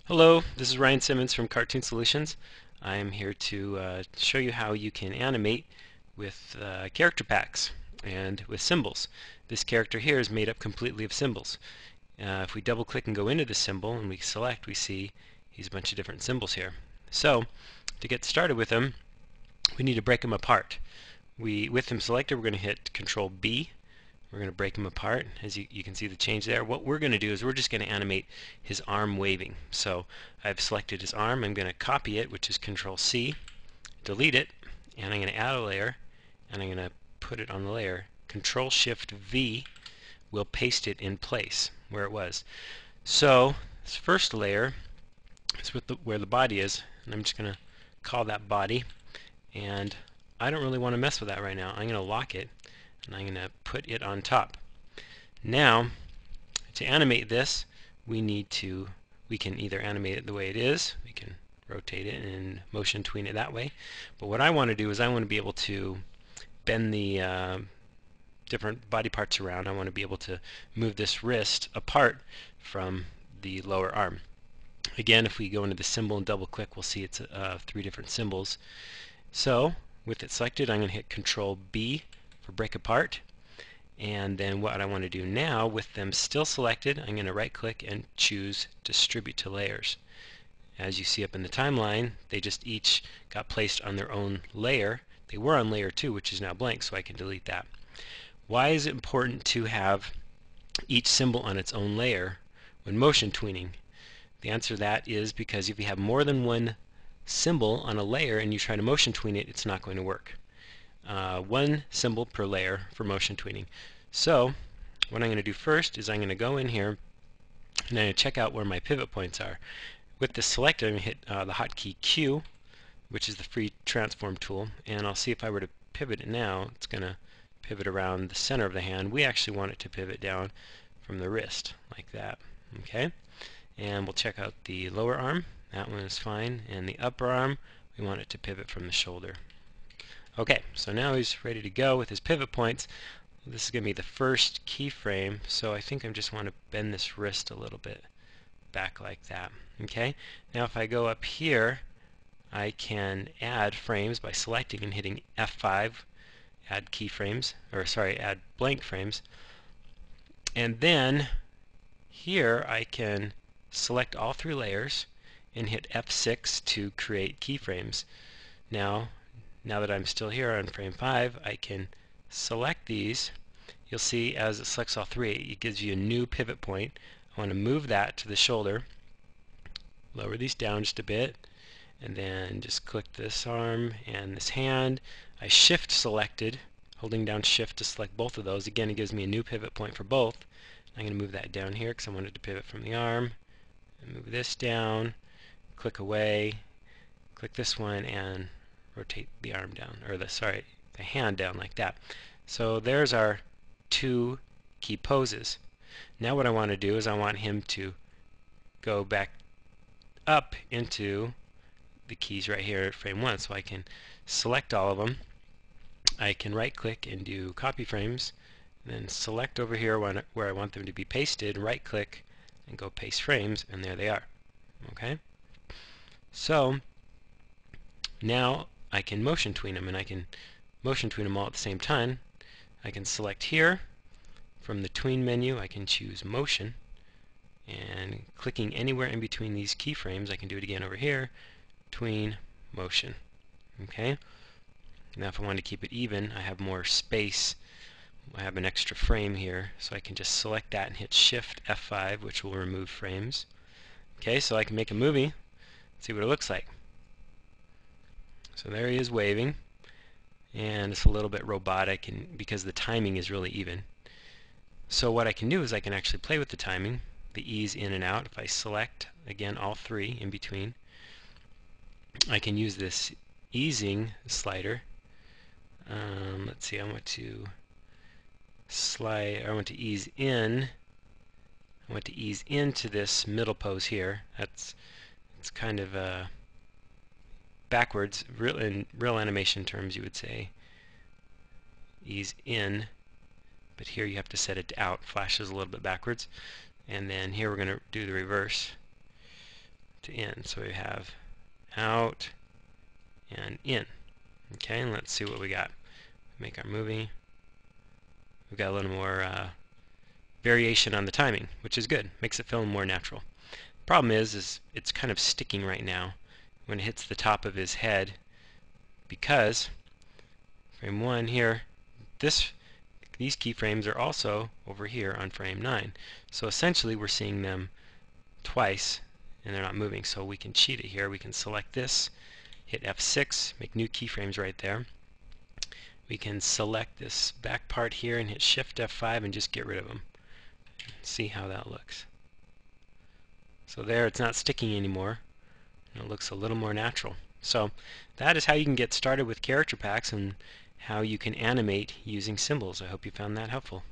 Hello, this is Ryan Simmons from Cartoon Solutions. I am here to show you how you can animate with character packs and with symbols. This character here is made up completely of symbols. If we double click and go into the symbol and we select, we see he's a bunch of different symbols here. So to get started with them, we need to break them apart. With them selected, we're going to hit Control B. We're going to break them apart. As you can see the change there. What we're going to do is we're just going to animate his arm waving. So I've selected his arm. I'm going to copy it, which is Control C, delete it, and I'm going to add a layer, and I'm going to put it on the layer. Control Shift V will paste it in place where it was. So this first layer is where the body is, and I'm just going to call that body, and I don't really want to mess with that right now. I'm going to lock it, and I'm going to put it on top. Now, to animate this, we can either animate it the way it is, we can rotate it and motion tween it that way, but what I want to do is I want to be able to bend the different body parts around. I want to be able to move this wrist apart from the lower arm. Again, if we go into the symbol and double click, we'll see it's three different symbols. So with it selected, I'm going to hit Control B for break apart, and then what I want to do now, with them still selected, I'm going to right click and choose Distribute to Layers. As you see up in the timeline, they just each got placed on their own layer. They were on layer 2, which is now blank, so I can delete that. Why is it important to have each symbol on its own layer when motion tweening? The answer to that is because if you have more than one symbol on a layer and you try to motion tween it, it's not going to work. One symbol per layer for motion tweening. So what I'm going to do first is I'm going to go in here and I'm going to check out where my pivot points are. With this selected, I'm going to hit the hotkey Q, which is the free transform tool, and I'll see if I were to pivot it now, it's going to pivot around the center of the hand. We actually want it to pivot down from the wrist, like that. Okay? And we'll check out the lower arm. That one is fine. And the upper arm, we want it to pivot from the shoulder. Okay, so now he's ready to go with his pivot points. This is going to be the first keyframe, so I think I just want to bend this wrist a little bit back like that. Okay, now if I go up here, I can add frames by selecting and hitting F5, add keyframes, or sorry, add blank frames. And then here I can select all three layers and hit F6 to create keyframes. Now that I'm still here on frame 5, I can select these. You'll see as it selects all three, it gives you a new pivot point. I want to move that to the shoulder, lower these down just a bit, and then just click this arm and this hand. I shift selected, holding down shift to select both of those. Again, it gives me a new pivot point for both. I'm going to move that down here because I wanted to pivot from the arm. And move this down, click away, click this one, and rotate the arm down, or the hand down like that. So there's our two key poses. Now what I want to do is I want him to go back up into the keys right here at frame 1, so I can select all of them. I can right click and do copy frames, and then select over here where I want them to be pasted, right click and go paste frames, and there they are. Okay, so now I can motion tween them, and I can motion tween them all at the same time. I can select here from the tween menu, I can choose motion, and clicking anywhere in between these keyframes, I can do it again over here, tween, motion. Okay, now if I want to keep it even, I have more space. I have an extra frame here, so I can just select that and hit Shift F5, which will remove frames. Okay, so I can make a movie, see what it looks like. So there he is waving, and it's a little bit robotic, and because the timing is really even. So what I can do is I can actually play with the timing, the ease in and out. If I select, again, all three in between, I can use this easing slider. Let's see, I want to ease in. I want to ease into this middle pose here. It's kind of backwards. In real animation terms, you would say ease in, but here you have to set it to out. Flashes a little bit backwards, and then here we're going to do the reverse to in. So we have out and in. Okay, and let's see what we got. Make our movie. We've got a little more variation on the timing, which is good. Makes it feel more natural. Problem is it's kind of sticking right now when it hits the top of his head, because frame 1 here, these keyframes are also over here on frame 9. So essentially we're seeing them twice and they're not moving. So we can cheat it here. We can select this, hit F6, make new keyframes right there. We can select this back part here and hit Shift F5 and just get rid of them. See how that looks. So there, it's not sticking anymore, and it looks a little more natural. So that is how you can get started with character packs and how you can animate using symbols. I hope you found that helpful.